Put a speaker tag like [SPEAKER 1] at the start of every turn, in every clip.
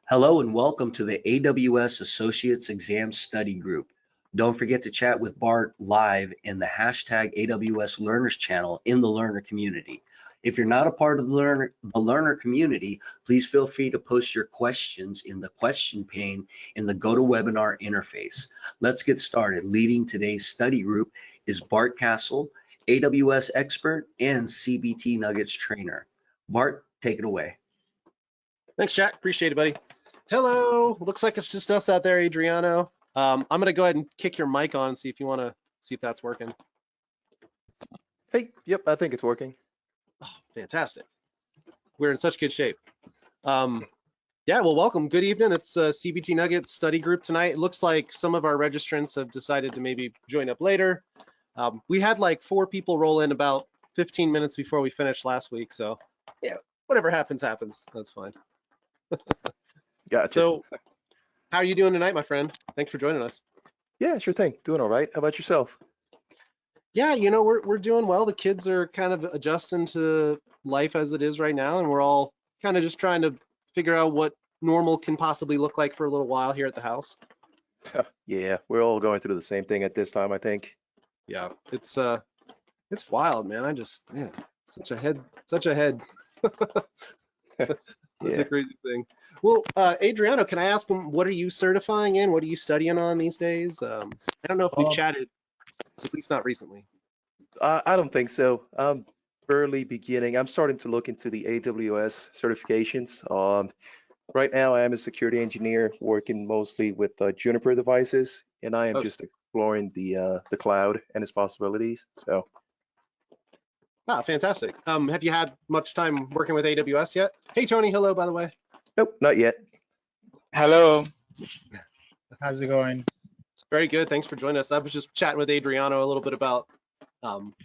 [SPEAKER 1] Hello and welcome to the AWS Associates Exam Study Group. Don't forget to chat with Bart live in the hashtag AWS Learners channel in the learner community. If you're not a part of the learner community, please feel free to post your questions in the question pane in the GoToWebinar interface. Let's get started. Leading today's study group is Bart Castle, AWS expert and CBT Nuggets trainer. Bart, take it away.
[SPEAKER 2] Thanks, Jack. Appreciate it, buddy. Hello. Looks like it's just us out there, Adriano. I'm going to go ahead and kick your mic on and see if you want to see if that's working.
[SPEAKER 3] Hey, yep, I think it's working.
[SPEAKER 2] Oh, fantastic. We're in such good shape. Yeah, well, welcome. Good evening. It's CBT Nuggets study group tonight. It looks like some of our registrants have decided to maybe join up later. We had like 4 people roll in about 15 minutes before we finished last week. So yeah, whatever happens, happens. That's fine.
[SPEAKER 3] Gotcha.
[SPEAKER 2] So how are you doing tonight, my friend? Thanks for joining us.
[SPEAKER 3] Yeah, sure thing. Doing all right. How about yourself?
[SPEAKER 2] Yeah, you know, we're doing well. The kids are kind of adjusting to life as it is right now, and we're all kind of just trying to figure out what normal can possibly look like for a little while here at the house.
[SPEAKER 3] Yeah, we're all going through the same thing at this time, I think.
[SPEAKER 2] Yeah, it's wild, man. Man, such a head. That's a crazy thing. Well, Adriano, can I ask him, what are you certifying in? What are you studying on these days? I don't know if we've chatted, at least not recently.
[SPEAKER 3] I don't think so. I'm barely beginning. I'm starting to look into the AWS certifications. Right now, I am a security engineer working mostly with Juniper devices, and I am just exploring the cloud and its possibilities. So.
[SPEAKER 2] Ah, fantastic. Have you had much time working with AWS yet? Hey, Tony. Hello, by the way.
[SPEAKER 3] Nope, not yet.
[SPEAKER 4] Hello. How's it going?
[SPEAKER 2] Very good. Thanks for joining us. I was just chatting with Adriano a little bit about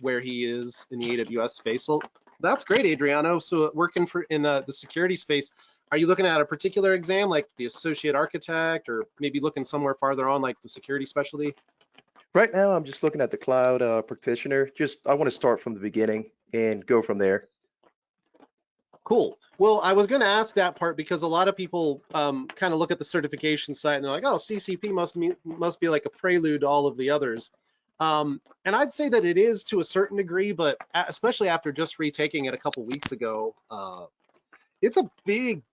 [SPEAKER 2] where he is in the AWS space. So that's great, Adriano. So working in the security space, are you looking at a particular exam like the associate architect, or maybe looking somewhere farther on like the security specialty?
[SPEAKER 3] Right now, I'm just looking at the cloud practitioner. I want to start from the beginning and go from there.
[SPEAKER 2] Cool. Well, I was going to ask that part because a lot of people kind of look at the certification site and they're like, oh, CCP must be like a prelude to all of the others. And I'd say that it is to a certain degree, but especially after just retaking it a couple weeks ago, it's a big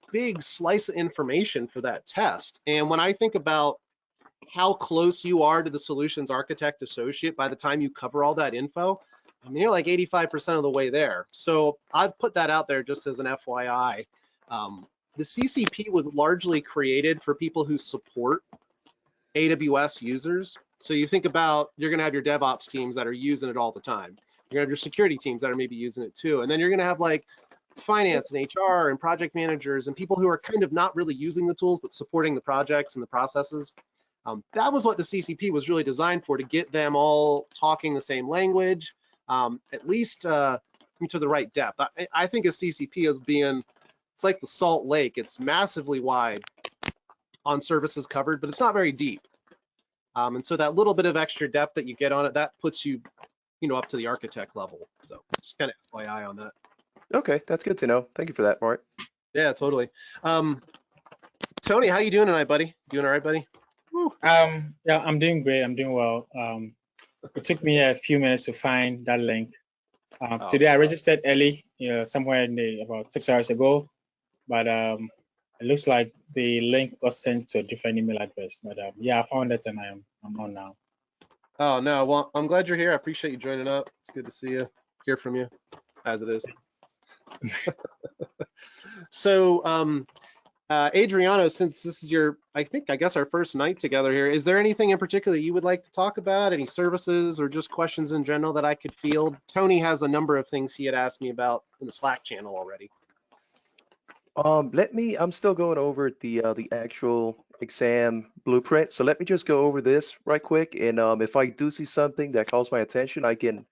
[SPEAKER 2] slice of information for that test. And when I think about how close you are to the solutions architect associate by the time you cover all that info, I mean, you're like 85% of the way there. So I'd put that out there just as an FYI. The CCP was largely created for people who support AWS users. So you think about, you're going to have your DevOps teams that are using it all the time. You're going to have your security teams that are maybe using it too. And then you're going to have like finance and HR and project managers and people who are kind of not really using the tools, but supporting the projects and the processes. That was what the CCP was really designed for, to get them all talking the same language, at least to the right depth. I think of CCP as being, it's like the Salt Lake. It's massively wide on services covered, but it's not very deep. And so that little bit of extra depth that you get on it, that puts you, up to the architect level. So just kind of FYI on that.
[SPEAKER 3] Okay, that's good to know. Thank you for that, Bart.
[SPEAKER 2] Yeah, totally. Tony, how you doing tonight, buddy? Doing all right, buddy?
[SPEAKER 4] Yeah, I'm doing great. I'm doing well. It took me a few minutes to find that link. Today I registered early, somewhere about 6 hours ago, but it looks like the link was sent to a different email address. But yeah, I found it and I'm on now.
[SPEAKER 2] Oh no, well, I'm glad you're here. I appreciate you joining up. It's good to see you, hear from you, as it is. So, Adriano, since this is I guess our first night together here, is there anything in particular you would like to talk about? Any services or just questions in general that I could field? Tony has a number of things he had asked me about in the Slack channel already.
[SPEAKER 3] I'm still going over the actual exam blueprint. So let me just go over this right quick. And if I do see something that calls my attention, I can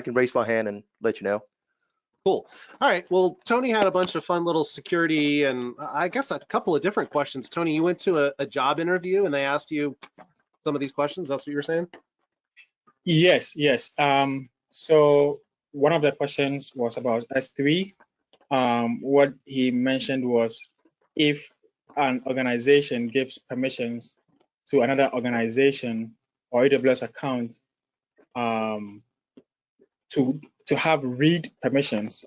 [SPEAKER 3] raise my hand and let you know.
[SPEAKER 2] Cool. All right. Well, Tony had a bunch of fun little security and I guess a couple of different questions. Tony, you went to a job interview and they asked you some of these questions. That's what you were saying?
[SPEAKER 4] Yes. So one of the questions was about S3. What he mentioned was, if an organization gives permissions to another organization or AWS account to have read permissions,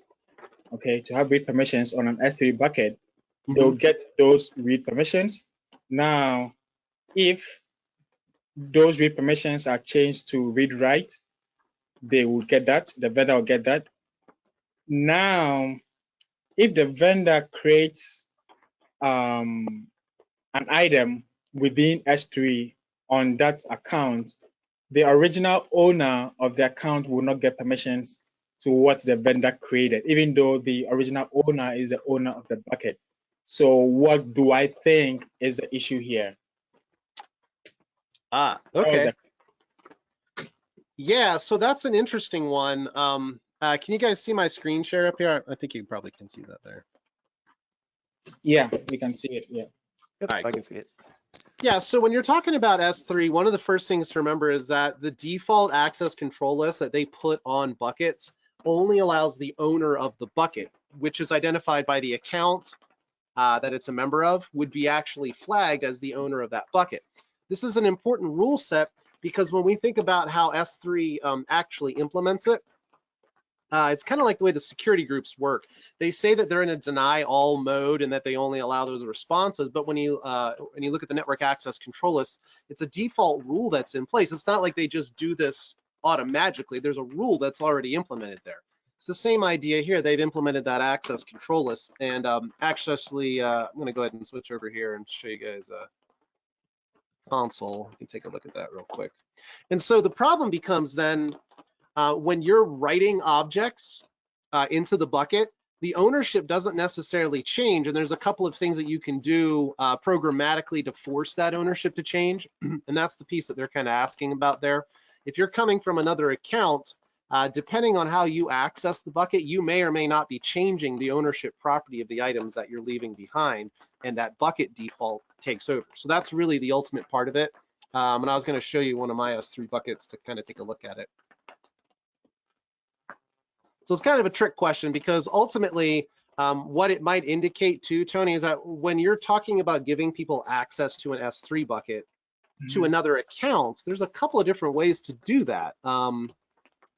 [SPEAKER 4] okay, to have read permissions on an S3 bucket, they'll get those read permissions. Now, if those read permissions are changed to read write, they will get that, the vendor will get that. Now, if the vendor creates an item within S3 on that account, the original owner of the account will not get permissions to what the vendor created, even though the original owner is the owner of the bucket. So what do I think is the issue here?
[SPEAKER 2] Okay. Yeah, so that's an interesting one. Can you guys see my screen share up here? I think you probably can see that there.
[SPEAKER 4] Yeah, we can see it, yeah.
[SPEAKER 3] Yep,
[SPEAKER 2] Right,
[SPEAKER 3] I can see it.
[SPEAKER 2] Yeah, so when you're talking about S3, one of the first things to remember is that the default access control list that they put on buckets only allows the owner of the bucket, which is identified by the account that it's a member of, would be actually flagged as the owner of that bucket. This is an important rule set because when we think about how S3 actually implements it, it's kind of like the way the security groups work. They say that they're in a deny all mode and that they only allow those responses. But when you look at the network access control list, it's a default rule that's in place. It's not like they just do this automatically. There's a rule that's already implemented there. It's the same idea here. They've implemented that access control list. And actually, I'm going to go ahead and switch over here and show you guys a console. You can take a look at that real quick. And so the problem becomes then, when you're writing objects into the bucket, the ownership doesn't necessarily change. And there's a couple of things that you can do programmatically to force that ownership to change. And that's the piece that they're kind of asking about there. If you're coming from another account, depending on how you access the bucket, you may or may not be changing the ownership property of the items that you're leaving behind, and that bucket default takes over. So that's really the ultimate part of it. And I was going to show you one of my S3 buckets to kind of take a look at it. So it's kind of a trick question because ultimately what it might indicate too, Tony, is that when you're talking about giving people access to an S3 bucket to another account, there's a couple of different ways to do that.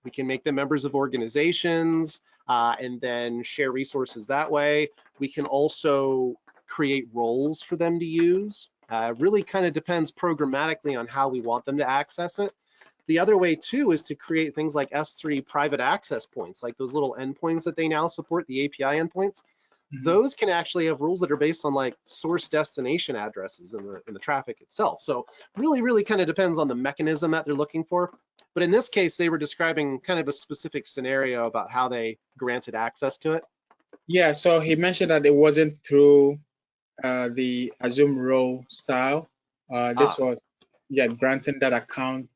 [SPEAKER 2] We can make them members of organizations and then share resources that way. We can also create roles for them to use. Really kind of depends programmatically on how we want them to access it. The other way too is to create things like S3 private access points, like those little endpoints that they now support, the API endpoints. Those can actually have rules that are based on like source destination addresses in the traffic itself. So really kind of depends on the mechanism that they're looking for. But in this case, they were describing kind of a specific scenario about how they granted access to it.
[SPEAKER 4] Yeah, so he mentioned that it wasn't through the assume role style. This was, yeah, granting that account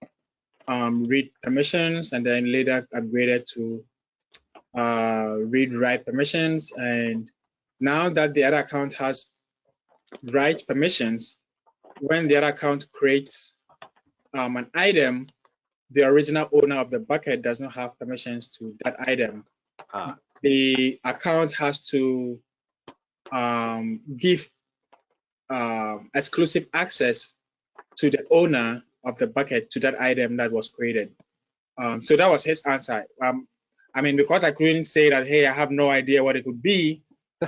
[SPEAKER 4] read permissions and then later upgraded to read write permissions. And now that the other account has write permissions, when the other account creates an item, the original owner of the bucket does not have permissions to that item. The account has to give exclusive access to the owner of the bucket to that item that was created. So that was his answer. I mean, because I couldn't say that, hey, I have no idea what it could be,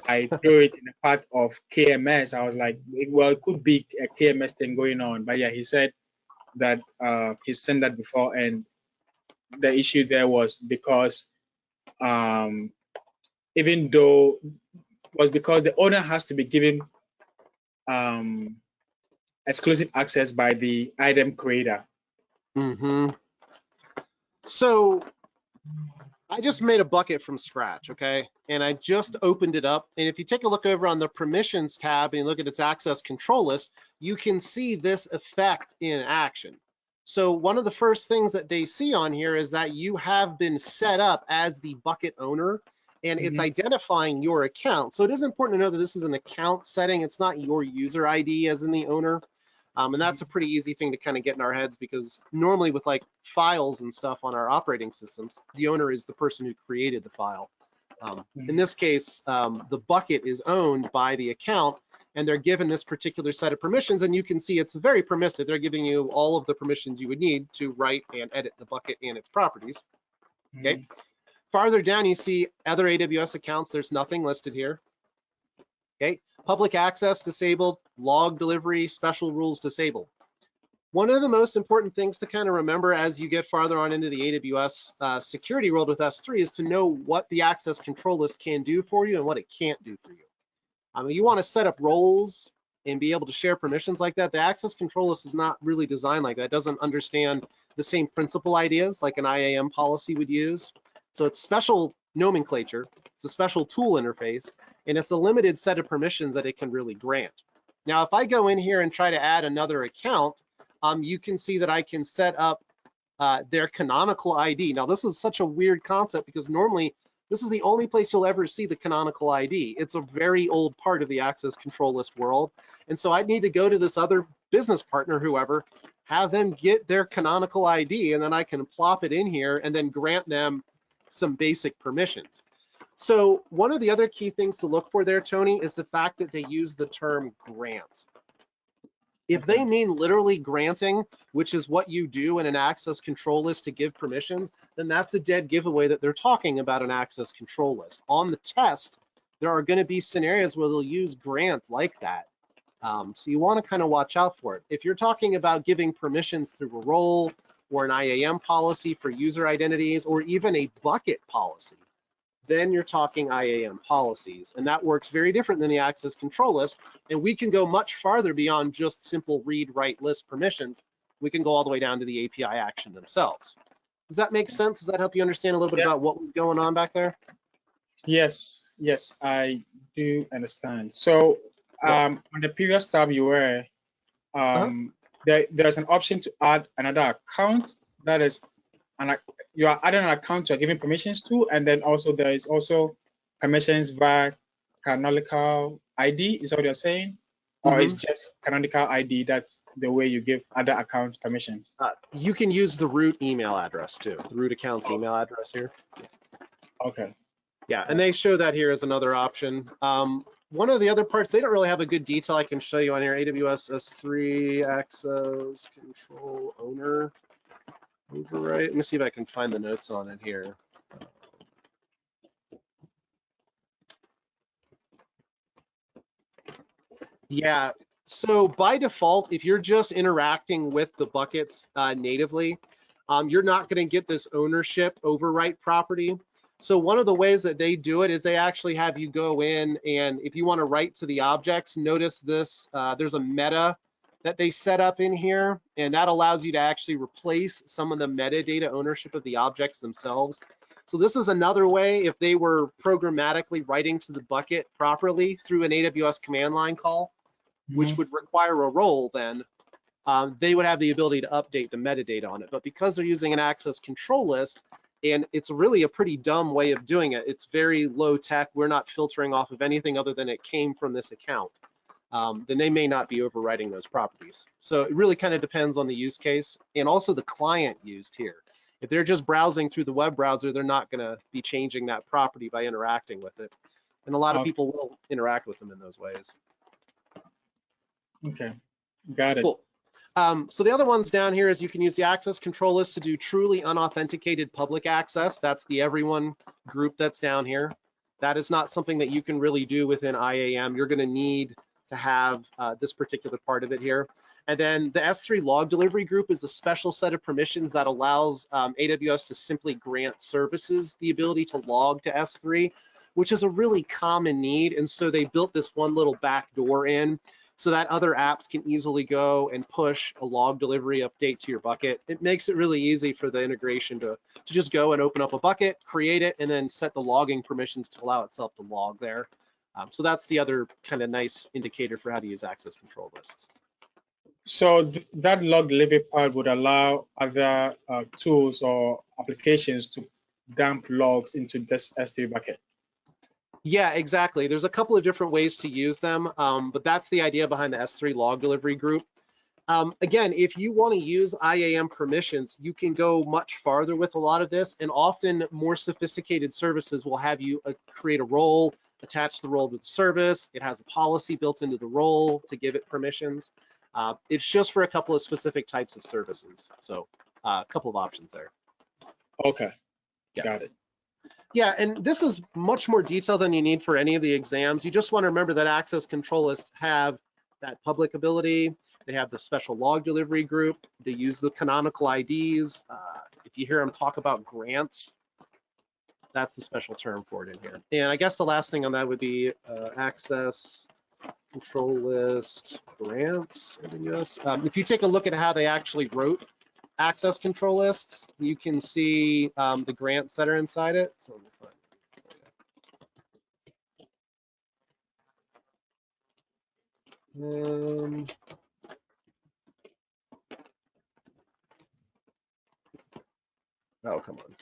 [SPEAKER 4] I threw it in a part of KMS. I was like, well, it could be a KMS thing going on. But yeah, he said that he's seen that before, and the issue there was because even though was because the owner has to be given exclusive access by the item creator.
[SPEAKER 2] So I just made a bucket from scratch, okay? And I just opened it up. And if you take a look over on the permissions tab and you look at its access control list, you can see this effect in action. So one of the first things that they see on here is that you have been set up as the bucket owner, and it's identifying your account. So it is important to know that this is an account setting. It's not your user ID as in the owner. And that's a pretty easy thing to kind of get in our heads, because normally with like files and stuff on our operating systems, the owner is the person who created the file. In this case, the bucket is owned by the account, and they're given this particular set of permissions, and you can see it's very permissive. They're giving you all of the permissions you would need to write and edit the bucket and its properties. Okay. Farther down, you see other AWS accounts. There's nothing listed here. Okay. Public access disabled, log delivery, special rules disabled. One of the most important things to kind of remember as you get farther on into the AWS security world with S3 is to know what the access control list can do for you and what it can't do for you. You want to set up roles and be able to share permissions like that. The access control list is not really designed like that. It doesn't understand the same principal ideas like an IAM policy would use. So it's special nomenclature, it's a special tool interface, and it's a limited set of permissions that it can really grant. Now, if I go in here and try to add another account, you can see that I can set up their canonical ID. Now, this is such a weird concept because normally this is the only place you'll ever see the canonical ID. It's a very old part of the access control list world. And so I'd need to go to this other business partner, whoever, have them get their canonical ID, and then I can plop it in here and then grant them some basic permissions. So one of the other key things to look for there, Tony, is the fact that they use the term grant. If they mean literally granting, which is what you do in an access control list to give permissions, then that's a dead giveaway that they're talking about an access control list. On the test, there are going to be scenarios where they'll use grant like that. So you want to kind of watch out for it. If you're talking about giving permissions through a role or an IAM policy for user identities or even a bucket policy, then you're talking IAM policies, and that works very different than the access control list. And we can go much farther beyond just simple read, write, list permissions. We can go all the way down to the API action themselves. Does that make sense? Does that help you understand a little bit about what was going on back there?
[SPEAKER 4] Yes, I do understand. So on the previous tab you were, there's an option to add another account. That is, you are adding an account you're giving permissions to, and then also there is also permissions via canonical ID. Is that what you're saying? Or it's just canonical ID, that's the way you give other accounts permissions?
[SPEAKER 2] You can use the root email address too, the root account's email address here.
[SPEAKER 4] Okay.
[SPEAKER 2] Yeah, and they show that here as another option. One of the other parts, they don't really have a good detail I can show you on here. AWS S3 access control owner override. Let me see if I can find the notes on it here. Yeah, so by default, if you're just interacting with the buckets natively, you're not going to get this ownership overwrite property. So one of the ways that they do it is they actually have you go in, and if you want to write to the objects, notice this, there's a meta that they set up in here, and that allows you to actually replace some of the metadata ownership of the objects themselves. So this is another way, if they were programmatically writing to the bucket properly through an AWS command line call, which would require a role, then they would have the ability to update the metadata on it. But because they're using an access control list, and it's really a pretty dumb way of doing it, it's very low tech, we're not filtering off of anything other than it came from this account, then they may not be overwriting those properties. So it really kind of depends on the use case and also the client used here. If they're just browsing through the web browser, they're not going to be changing that property by interacting with it. And a lot of people will interact with them in those ways.
[SPEAKER 4] Okay, got it.
[SPEAKER 2] Cool. So the other ones down here is you can use the access control list to do truly unauthenticated public access. That's the everyone group that's down here. That is not something that you can really do within IAM. You're going to need to have this particular part of it here. And then the S3 log delivery group is a special set of permissions that allows AWS to simply grant services the ability to log to S3, which is a really common need. And so they built this one little back door in so that other apps can easily go and push a log delivery update to your bucket. It makes it really easy for the integration to just go and open up a bucket, create it, and then set the logging permissions to allow itself to log there. So that's the other kind of nice indicator for how to use access control lists.
[SPEAKER 4] So that log delivery part would allow other tools or applications to dump logs into this S3 bucket.
[SPEAKER 2] Yeah, exactly. There's a couple of different ways to use them, but that's the idea behind the S3 log delivery group. Again, if you want to use IAM permissions, you can go much farther with a lot of this, and often more sophisticated services will have you create a role, attach the role to the service. It has a policy built into the role to give it permissions. It's just for a couple of specific types of services. So a couple of options there.
[SPEAKER 4] Okay,
[SPEAKER 2] Yeah.
[SPEAKER 4] got it.
[SPEAKER 2] Yeah, and this is much more detail than you need for any of the exams. You just want to remember that access control lists have that public ability. They have the special log delivery group. They use the canonical IDs. If you hear them talk about grants, that's the special term for it in here. And I guess the last thing on that would be access control list grants. If you take a look at how they actually wrote access control lists, you can see the grants that are inside it. So let me find it. Oh, come on.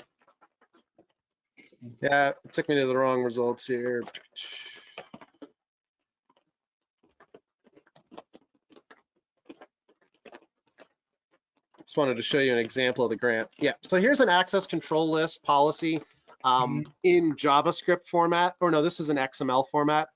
[SPEAKER 2] Yeah, it took me to the wrong results here. Just wanted to show you an example of the grant. Yeah, so here's an access control list policy in JavaScript format, or no, this is an XML format.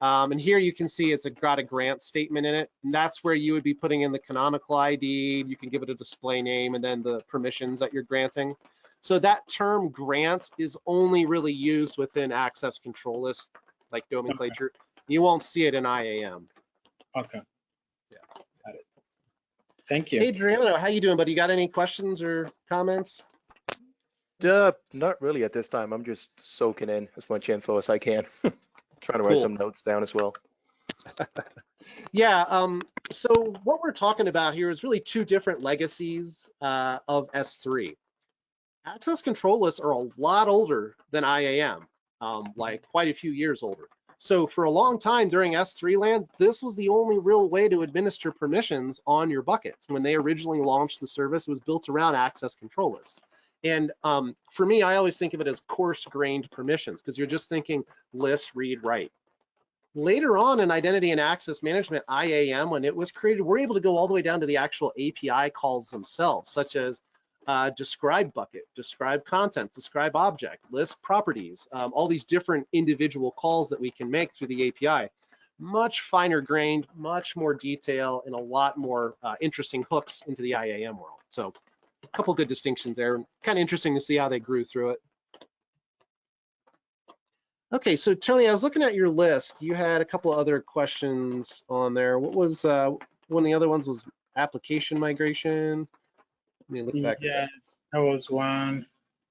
[SPEAKER 2] And here you can see it's got a grant statement in it, and that's where you would be putting in the canonical ID. You can give it a display name and then the permissions that you're granting. So that term grant is only really used within access control list, like nomenclature. Okay. You won't see it in IAM.
[SPEAKER 4] Okay.
[SPEAKER 2] Yeah.
[SPEAKER 4] Got it. Thank you.
[SPEAKER 2] Hey, Adriano, how you doing, buddy? You got any questions or comments?
[SPEAKER 3] Not really at this time. I'm just soaking in as much info as I can. Trying to write some notes down as well.
[SPEAKER 2] Yeah, so what we're talking about here is really two different legacies of S3. Access control lists are a lot older than IAM, like quite a few years older. So for a long time during S3 land, this was the only real way to administer permissions on your buckets. When they originally launched the service, it was built around access control lists. And for me, I always think of it as coarse-grained permissions because you're just thinking list, read, write. Later on in identity and access management, IAM, when it was created, we're able to go all the way down to the actual API calls themselves, such as describe bucket, describe contents, describe object, list properties, all these different individual calls that we can make through the API. Much finer grained, much more detail, and a lot more interesting hooks into the IAM world. So a couple good distinctions there. Kind of interesting to see how they grew through it. Okay, so Tony, I was looking at your list. You had a couple of other questions on there. What was one of the other ones was application migration? Let me look back.
[SPEAKER 4] Yes, that was one.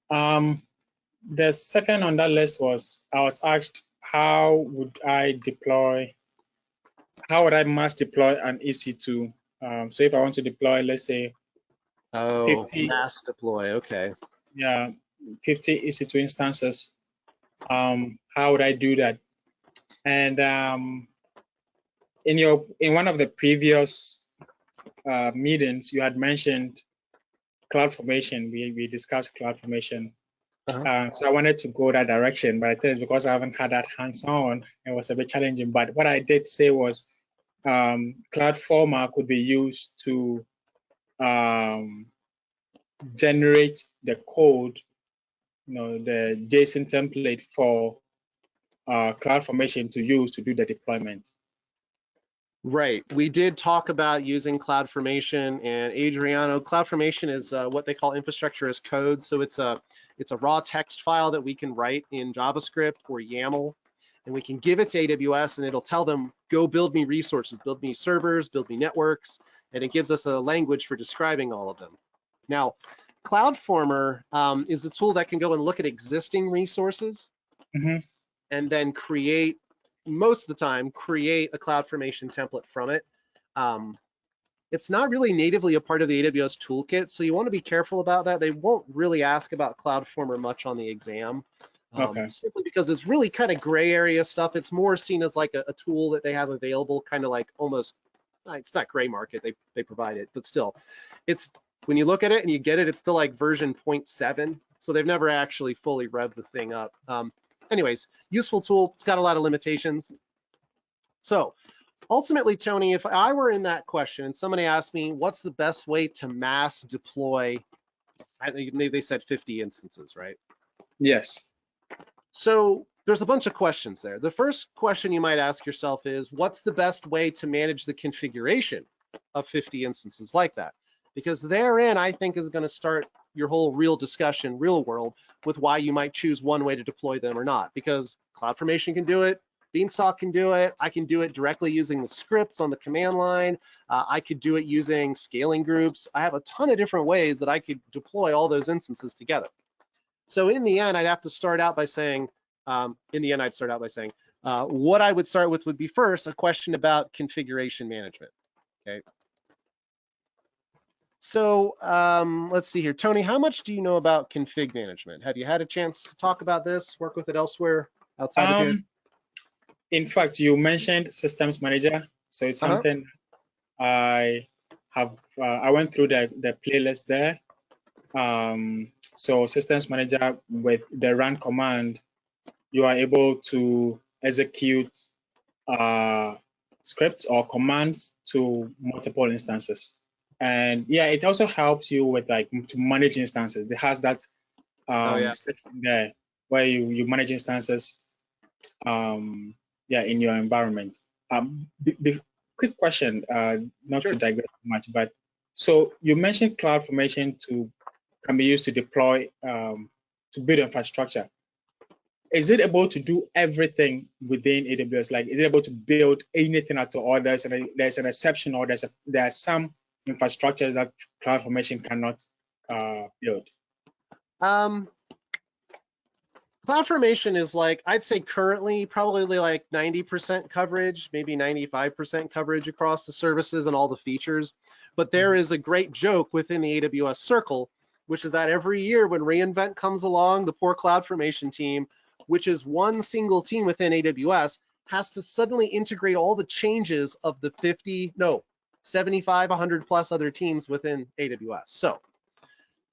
[SPEAKER 4] The second on that list was, I was asked, how would I mass deploy an EC2? So if I want to deploy, let's say, 50,
[SPEAKER 2] mass deploy, okay.
[SPEAKER 4] Yeah, 50 EC2 instances. How would I do that? And in one of the previous meetings, you had mentioned CloudFormation. We discussed CloudFormation. So I wanted to go that direction, but I think it's because I haven't had that hands-on, it was a bit challenging. But what I did say was CloudFormer could be used to generate the code, the JSON template for CloudFormation to use to do the deployment.
[SPEAKER 2] Right. We did talk about using CloudFormation, and Adriano, CloudFormation is what they call infrastructure as code. So it's a raw text file that we can write in JavaScript or YAML, and we can give it to AWS, and it'll tell them, go build me resources, build me servers, build me networks, and it gives us a language for describing all of them. Now, CloudFormer is a tool that can go and look at existing resources and then create, most of the time, create a CloudFormation template from it. It's not really natively a part of the AWS toolkit, so you want to be careful about that. They won't really ask about CloudFormer much on the exam, simply because it's really kind of gray area stuff. It's more seen as like a tool that they have available, kind of like almost, it's not gray market, they provide it, but still, it's, when you look at it and you get it, it's still like version 0.7, so they've never actually fully revved the thing up. Anyways, useful tool. It's got a lot of limitations. So ultimately, Tony, if I were in that question and somebody asked me, what's the best way to mass deploy, maybe they said 50 instances, right?
[SPEAKER 4] Yes.
[SPEAKER 2] So there's a bunch of questions there. The first question you might ask yourself is, what's the best way to manage the configuration of 50 instances like that? Because therein, I think, is going to start your whole real discussion, real world, with why you might choose one way to deploy them or not. Because CloudFormation can do it, Beanstalk can do it, I can do it directly using the scripts on the command line, I could do it using scaling groups. I have a ton of different ways that I could deploy all those instances together. So in the end, I'd have to start out by saying, what I would start with would be first a question about configuration management. Okay. So let's see here. Tony, how much do you know about config management? Have you had a chance to talk about this, work with it elsewhere outside of here?
[SPEAKER 4] In fact, you mentioned Systems Manager. So it's something I have, I went through the playlist there. So Systems Manager, with the run command, you are able to execute scripts or commands to multiple instances. And yeah, it also helps you with like to manage instances. It has that section there where you manage instances in your environment. Quick question, not to digress too much, but so you mentioned CloudFormation can be used to deploy to build infrastructure. Is it able to do everything within AWS? Like, is it able to build anything at all? Or there's an exception, or there are some infrastructures that CloudFormation cannot build?
[SPEAKER 2] CloudFormation is like, I'd say currently probably like 90% coverage, maybe 95% coverage across the services and all the features. But there is a great joke within the AWS circle, which is that every year when reInvent comes along, the poor CloudFormation team, which is one single team within AWS, has to suddenly integrate all the changes of the 75, 100 plus other teams within AWS. So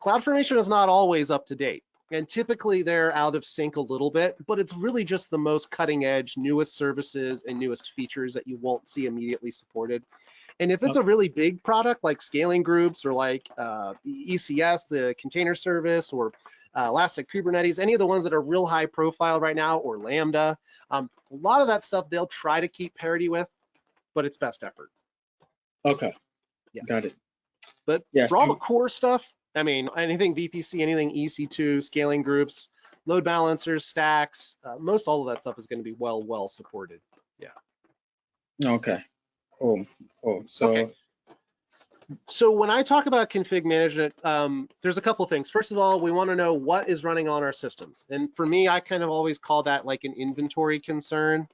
[SPEAKER 2] CloudFormation is not always up to date. And typically they're out of sync a little bit, but it's really just the most cutting edge, newest services and newest features that you won't see immediately supported. And if it's a really big product like scaling groups or like ECS, the container service, or Elastic Kubernetes, any of the ones that are real high profile right now, or Lambda, a lot of that stuff they'll try to keep parity with, but it's best effort.
[SPEAKER 4] Okay, got it.
[SPEAKER 2] But for all the core stuff, I mean, anything VPC, anything EC2, scaling groups, load balancers, stacks, most all of that stuff is going to be well supported. Yeah.
[SPEAKER 4] Okay. Cool.
[SPEAKER 2] So when I talk about config management, there's a couple things. First of all, we want to know what is running on our systems. And for me, I kind of always call that like an inventory concern.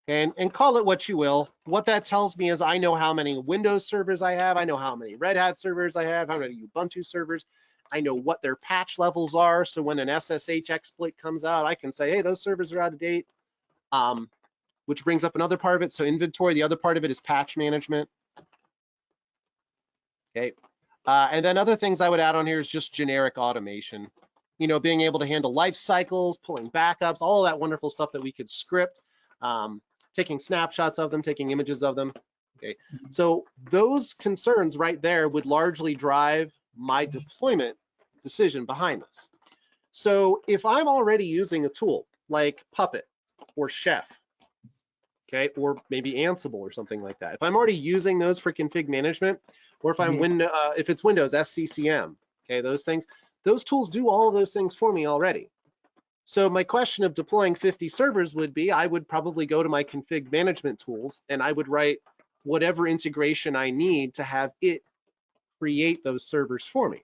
[SPEAKER 2] And call it what you will. What that tells me is I know how many Windows servers I have. I know how many Red Hat servers I have, how many Ubuntu servers. I know what their patch levels are. So when an SSH exploit comes out, I can say, hey, those servers are out of date, which brings up another part of it. So inventory, the other part of it is patch management. Okay. And then other things I would add on here is just generic automation. You know, being able to handle life cycles, pulling backups, all of that wonderful stuff that we could script. Taking snapshots of them, taking images of them. Okay, so those concerns right there would largely drive my deployment decision behind this. So if I'm already using a tool like Puppet or Chef, okay, or maybe Ansible or something like that, if I'm already using those for config management, or if I'm if it's Windows, SCCM, okay, those tools do all of those things for me already. So my question of deploying 50 servers would be, I would probably go to my config management tools and I would write whatever integration I need to have it create those servers for me.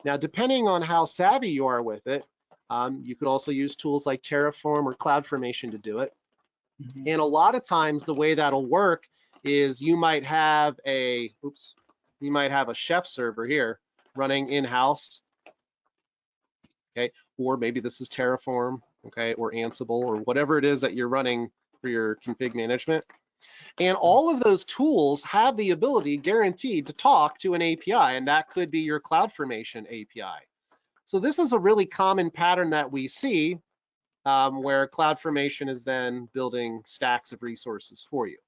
[SPEAKER 2] Now, depending on how savvy you are with it, you could also use tools like Terraform or CloudFormation to do it. And a lot of times the way that'll work is you might have a Chef server here running in-house. Okay, or maybe this is Terraform, okay, or Ansible, or whatever it is that you're running for your config management. And all of those tools have the ability, guaranteed, to talk to an API, and that could be your CloudFormation API. So this is a really common pattern that we see where CloudFormation is then building stacks of resources for you.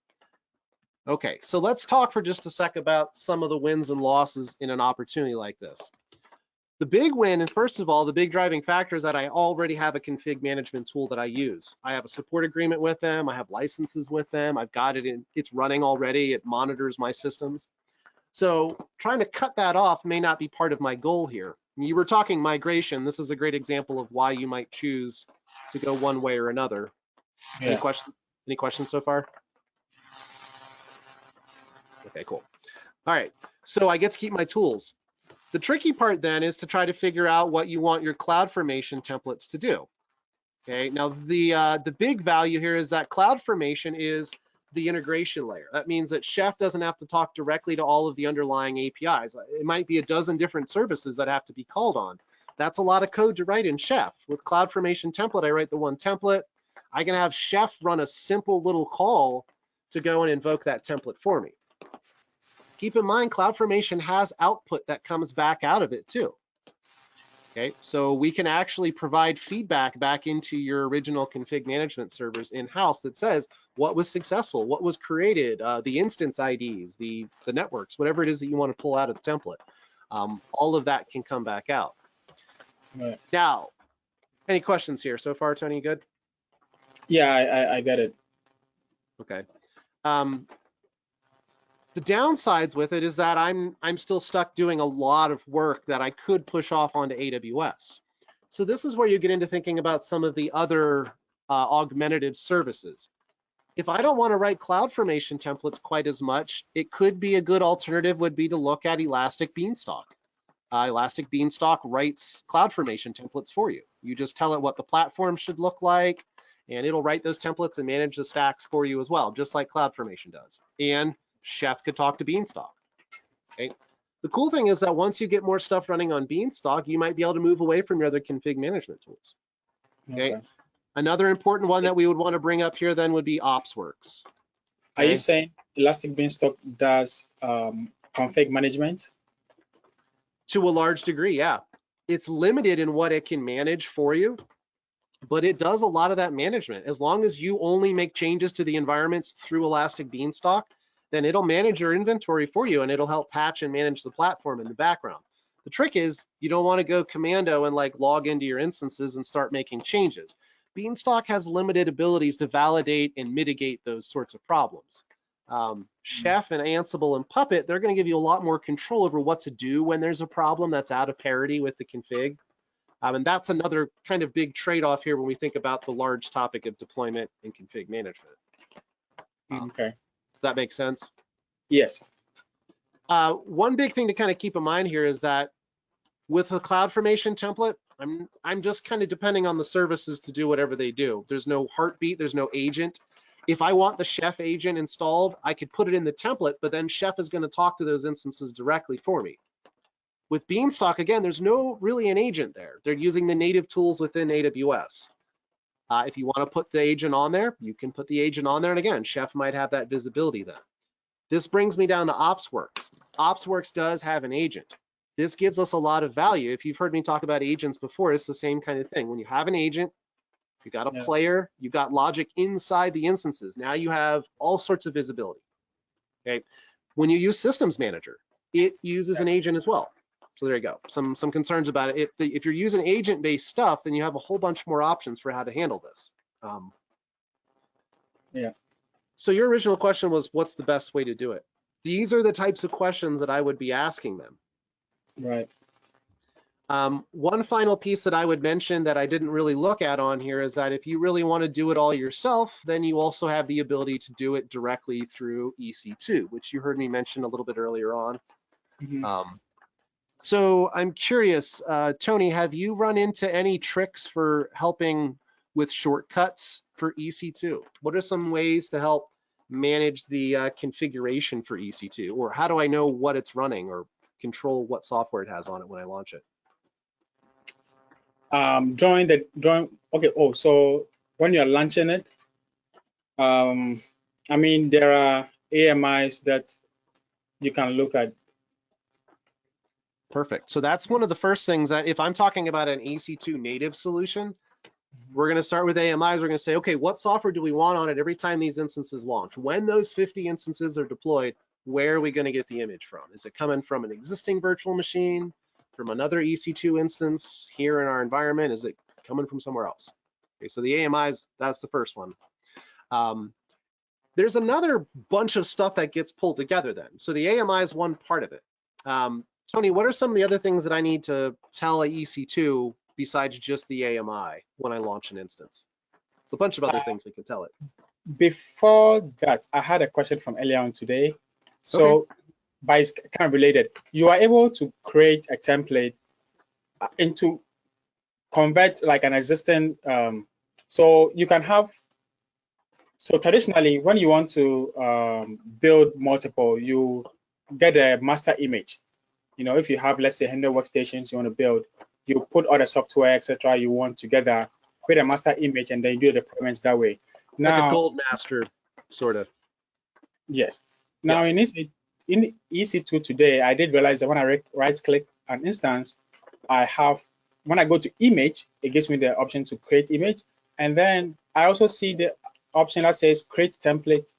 [SPEAKER 2] Okay, so let's talk for just a sec about some of the wins and losses in an opportunity like this. The big win, and first of all, the big driving factor is that I already have a config management tool that I use. I have a support agreement with them. I have licenses with them. I've got it in, it's running already. It monitors my systems. So trying to cut that off may not be part of my goal here. You were talking migration. This is a great example of why you might choose to go one way or another.
[SPEAKER 4] Yeah.
[SPEAKER 2] Any questions so far? Okay, cool. All right, so I get to keep my tools. The tricky part then is to try to figure out what you want your CloudFormation templates to do. Okay, now the big value here is that CloudFormation is the integration layer. That means that Chef doesn't have to talk directly to all of the underlying APIs. It might be a dozen different services that have to be called on. That's a lot of code to write in Chef. With CloudFormation template, I write the one template. I can have Chef run a simple little call to go and invoke that template for me. Keep in mind, CloudFormation has output that comes back out of it too. Okay, so we can actually provide feedback back into your original config management servers in-house that says what was successful, what was created, the instance IDs, the networks, whatever it is that you want to pull out of the template. All of that can come back out.
[SPEAKER 4] Right.
[SPEAKER 2] Now, any questions here so far, Tony? Good?
[SPEAKER 4] Yeah, I get it.
[SPEAKER 2] Okay. The downsides with it is that I'm still stuck doing a lot of work that I could push off onto AWS. So this is where you get into thinking about some of the other augmentative services. If I don't want to write CloudFormation templates quite as much, it could be a good alternative would be to look at Elastic Beanstalk. Elastic Beanstalk writes CloudFormation templates for you. You just tell it what the platform should look like, and it'll write those templates and manage the stacks for you as well, just like CloudFormation does. And Chef could talk to Beanstalk. Okay. The cool thing is that once you get more stuff running on Beanstalk, you might be able to move away from your other config management tools. Okay. Another important one that we would want to bring up here then would be OpsWorks. Okay.
[SPEAKER 4] Are you saying Elastic Beanstalk does config management?
[SPEAKER 2] To a large degree, yeah. It's limited in what it can manage for you, but it does a lot of that management. As long as you only make changes to the environments through Elastic Beanstalk, then it'll manage your inventory for you and it'll help patch and manage the platform in the background. The trick is you don't want to go commando and like log into your instances and start making changes. Beanstalk has limited abilities to validate and mitigate those sorts of problems. Chef and Ansible and Puppet, they're going to give you a lot more control over what to do when there's a problem that's out of parity with the config. And that's another kind of big trade-off here when we think about the large topic of deployment and config management.
[SPEAKER 4] Okay.
[SPEAKER 2] Does that make sense?
[SPEAKER 4] Yes.
[SPEAKER 2] One big thing to kind of keep in mind here is that with the CloudFormation template, I'm just kind of depending on the services to do whatever they do. There's no heartbeat, there's no agent. If I want the Chef agent installed, I could put it in the template, but then Chef is going to talk to those instances directly for me. With Beanstalk, again, there's no really an agent there. They're using the native tools within AWS. If you want to put the agent on there, you can put the agent on there. And again, Chef might have that visibility then. This brings me down to OpsWorks. OpsWorks does have an agent. This gives us a lot of value. If you've heard me talk about agents before, it's the same kind of thing. When you have an agent, you got a player, you got logic inside the instances. Now you have all sorts of visibility. Okay. When you use Systems Manager, it uses an agent as well. So there you go. Some concerns about it. If you're using agent-based stuff, then you have a whole bunch more options for how to handle this.
[SPEAKER 4] Yeah.
[SPEAKER 2] So your original question was, what's the best way to do it? These are the types of questions that I would be asking them.
[SPEAKER 4] Right.
[SPEAKER 2] One final piece that I would mention that I didn't really look at on here is that if you really want to do it all yourself, then you also have the ability to do it directly through EC2, which you heard me mention a little bit earlier on.
[SPEAKER 4] Mm-hmm.
[SPEAKER 2] So I'm curious, Tony, have you run into any tricks for helping with shortcuts for EC2? What are some ways to help manage the configuration for EC2? Or how do I know what it's running or control what software it has on it when I launch it?
[SPEAKER 4] So when you're launching it, I mean, there are AMIs that you can look at.
[SPEAKER 2] Perfect. So that's one of the first things that if I'm talking about an EC2 native solution, we're going to start with AMIs. We're going to say, okay, what software do we want on it every time these instances launch? When those 50 instances are deployed, where are we going to get the image from? Is it coming from an existing virtual machine? from another EC2 instance here in our environment? Is it coming from somewhere else? Okay, so the AMIs, that's the first one. There's another bunch of stuff that gets pulled together then. So the AMI is one part of it. Tony, what are some of the other things that I need to tell a EC2 besides just the AMI when I launch an instance? So a bunch of other things we can tell it.
[SPEAKER 4] Before that, I had a question from earlier on today. So,
[SPEAKER 2] Okay.
[SPEAKER 4] but it's kind of related. You are able to create a template into convert like an existing. So you can have. So traditionally, when you want to build multiple, you get a master image. You know, if you have, let's say, 100 workstations you want to build, you put all the software, etc. you want together, create a master image, and then you do the deployments that way. Now,
[SPEAKER 2] like a gold master, sort of.
[SPEAKER 4] yes. Now in EC2 today, I did realize that when I right-click an instance, when I go to image, it gives me the option to create image, and then I also see the option that says create template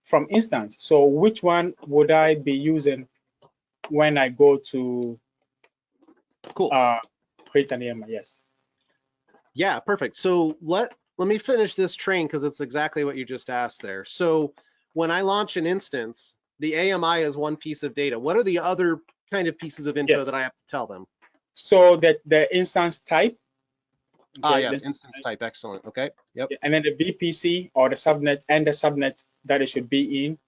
[SPEAKER 4] from instance. So which one would I be using when I go to
[SPEAKER 2] Cool.
[SPEAKER 4] create an AMI? Yes.
[SPEAKER 2] Yeah, perfect. So let me finish this train because it's exactly what you just asked there. So when I launch an instance, the AMI is one piece of data. What are the other kind of pieces of info
[SPEAKER 4] Yes.
[SPEAKER 2] that I have to tell them?
[SPEAKER 4] So that the instance type.
[SPEAKER 2] Yes, instance type. Excellent. Okay. Yep.
[SPEAKER 4] And then the VPC or the subnet and the subnet that it should be in.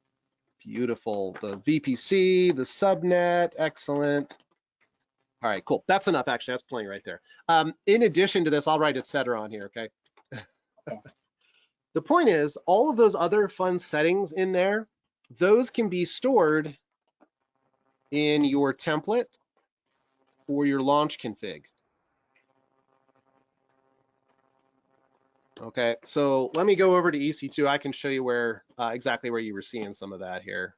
[SPEAKER 2] Beautiful. The VPC, the subnet. Excellent. All right, cool. That's enough, actually. That's plenty right there. In addition to this, I'll write etc. on here, okay? The point is, all of those other fun settings in there, those can be stored in your template or your launch config. Okay, so let me go over to EC2. I can show you where exactly where you were seeing some of that here.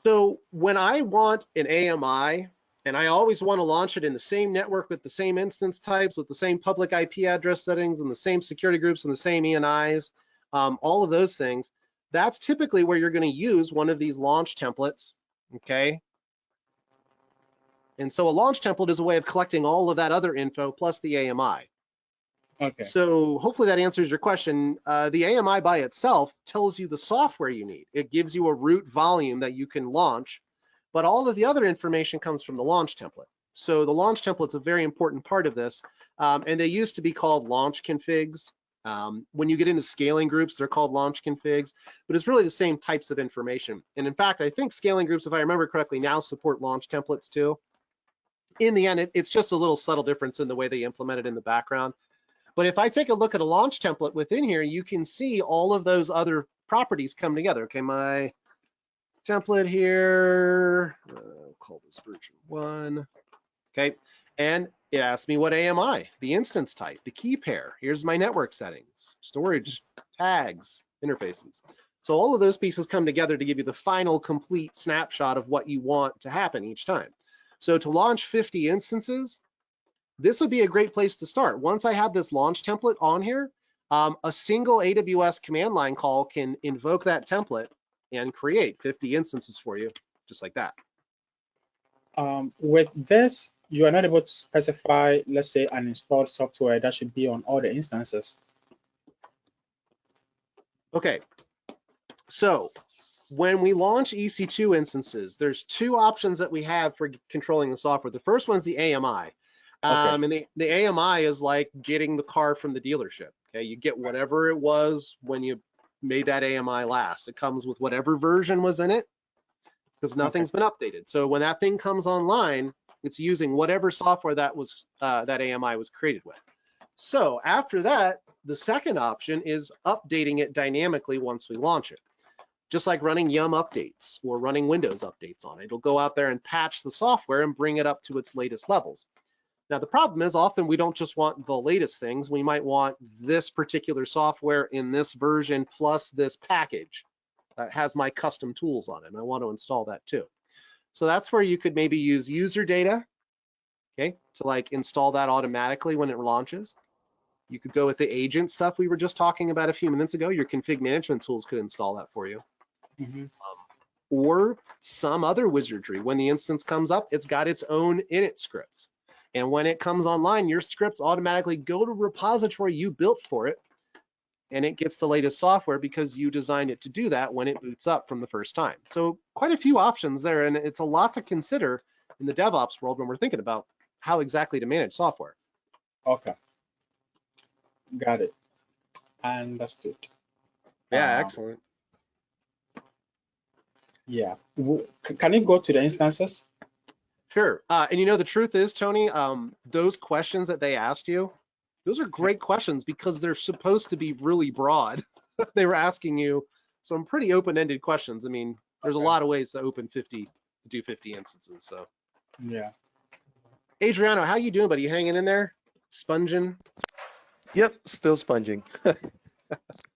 [SPEAKER 2] So when I want an AMI, and I always want to launch it in the same network with the same instance types, with the same public IP address settings and the same security groups and the same ENIs, all of those things, that's typically where you're going to use one of these launch templates, okay? And so a launch template is a way of collecting all of that other info plus the AMI.
[SPEAKER 4] Okay.
[SPEAKER 2] So hopefully that answers your question. The AMI by itself tells you the software you need. It gives you a root volume that you can launch, but all of the other information comes from the launch template. So the launch template's a very important part of this, and they used to be called launch configs. When you get into scaling groups, they're called launch configs, but it's really the same types of information. And in fact, I think scaling groups, if I remember correctly, now support launch templates too. In the end, it's just a little subtle difference in the way they implement it in the background. But if I take a look at a launch template within here, you can see all of those other properties come together. Okay, my template here, I'll call this version 1. Okay, and it asks me what AMI, the instance type, the key pair. Here's my network settings, storage, tags, interfaces. So all of those pieces come together to give you the final complete snapshot of what you want to happen each time. So to launch 50 instances, this would be a great place to start. Once I have this launch template on here, a single AWS command line call can invoke that template and create 50 instances for you, just like that.
[SPEAKER 4] With this, you are not able to specify, let's say, an installed software that should be on all the instances.
[SPEAKER 2] Okay, so when we launch EC2 instances, there's 2 options that we have for controlling the software. The first one is the AMI. And the AMI is like getting the car from the dealership. Okay, you get whatever it was when you made that AMI last. It comes with whatever version was in it because nothing's been updated. So when that thing comes online, it's using whatever software that was that AMI was created with. So after that, the second option is updating it dynamically once we launch it. Just like running Yum updates or running Windows updates on it. It'll go out there and patch the software and bring it up to its latest levels. Now, the problem is often we don't just want the latest things. We might want this particular software in this version plus this package that has my custom tools on it, and I want to install that too. So that's where you could maybe use user data, okay, to like install that automatically when it launches. You could go with the agent stuff we were just talking about a few minutes ago. Your config management tools could install that for you. or some other wizardry. When the instance comes up, it's got its own init scripts. And when it comes online, your scripts automatically go to a repository you built for it, and it gets the latest software because you designed it to do that when it boots up from the first time. So quite a few options there, and it's a lot to consider in the DevOps world when we're thinking about how exactly to manage software.
[SPEAKER 4] Okay, got it. Understood.
[SPEAKER 2] Yeah,
[SPEAKER 4] Um,
[SPEAKER 2] excellent.
[SPEAKER 4] yeah. Can you go to the instances?
[SPEAKER 2] Sure. And you know, the truth is, Tony, those questions that they asked you, those are great questions because they're supposed to be really broad. They were asking you some pretty open-ended questions. I mean, there's a lot of ways to do 50 instances. So,
[SPEAKER 4] Yeah.
[SPEAKER 2] Adriano, how you doing, buddy? You hanging in there? Sponging?
[SPEAKER 3] Yep, still sponging.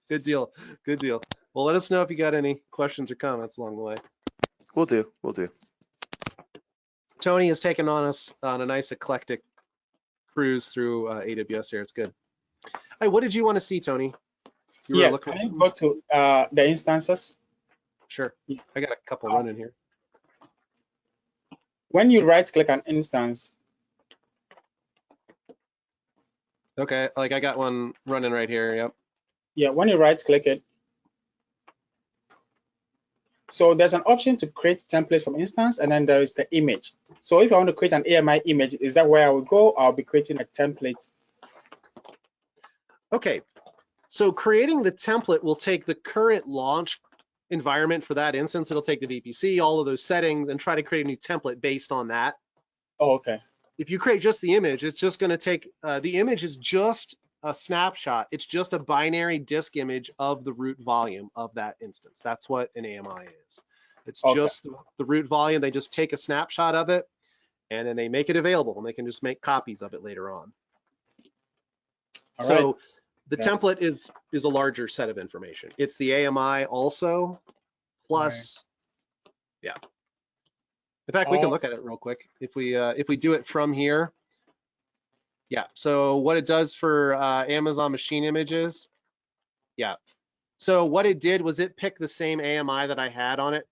[SPEAKER 2] Good deal. Good deal. Well, let us know if you got any questions or comments along the way.
[SPEAKER 3] Will do, will do.
[SPEAKER 2] Tony has taken on us on a nice eclectic cruise through AWS here. It's good. Hey, what did you want to see, Tony? You were
[SPEAKER 4] Yeah,
[SPEAKER 2] looking.
[SPEAKER 4] can you go to the instances?
[SPEAKER 2] Sure. I got a couple running here.
[SPEAKER 4] When you right click an instance,
[SPEAKER 2] Okay, like I got one running right here. Yep.
[SPEAKER 4] yeah, when you right click it, so there's an option to create template from instance, and then there is the image. So if I want to create an AMI image, is that where I would go? I'll be creating a template.
[SPEAKER 2] Okay, so creating the template will take the current launch environment for that instance. It'll take the VPC, all of those settings, and try to create a new template based on that.
[SPEAKER 4] Oh, okay.
[SPEAKER 2] If you create just the image, it's just going to take, the image is just a snapshot. It's just a binary disk image of the root volume of that instance. That's what an AMI is. It's
[SPEAKER 4] Okay.
[SPEAKER 2] just the root volume. They just take a snapshot of it, and then they make it available, and they can just make copies of it later on.
[SPEAKER 4] All
[SPEAKER 2] So
[SPEAKER 4] right.
[SPEAKER 2] the template is a larger set of information. It's the AMI also, plus, yeah. In fact, we can look at it real quick. If we do it from here, yeah. So what it does for Amazon machine images, yeah. So what it did was it picked the same AMI that I had on it.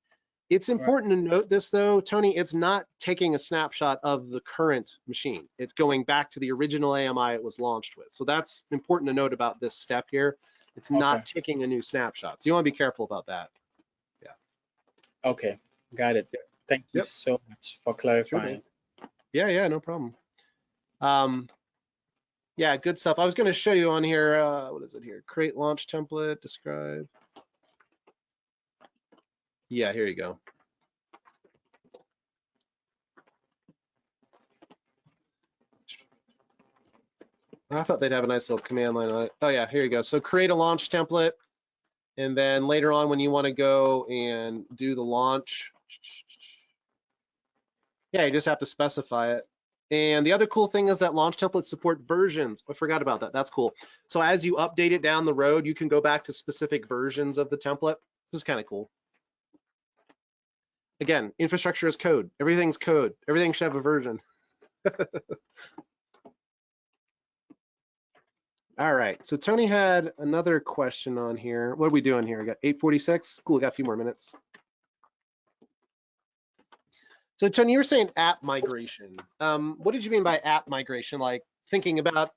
[SPEAKER 2] It's important to note this though, Tony, it's not taking a snapshot of the current machine. It's going back to the original AMI it was launched with. So that's important to note about this step here. It's not taking a new snapshot. So you want to be careful about that. Yeah.
[SPEAKER 4] Okay, got it. Thank you so much for clarifying.
[SPEAKER 2] Sure, yeah, no problem. Yeah, good stuff. I was going to show you on here, what is it here? Create launch template, describe. Yeah, here you go. I thought they'd have a nice little command line on it. Oh yeah, here you go. So create a launch template. And then later on when you want to go and do the launch, yeah, you just have to specify it. And the other cool thing is that launch templates support versions. I forgot about that. That's cool. So as you update it down the road, you can go back to specific versions of the template. This is kind of cool. Again, infrastructure is code. Everything's code. Everything should have a version. All right. So Tony had another question on here. What are we doing here? I got 8:46. Cool. We got a few more minutes. So Tony, you were saying app migration. What did you mean by app migration? Like thinking about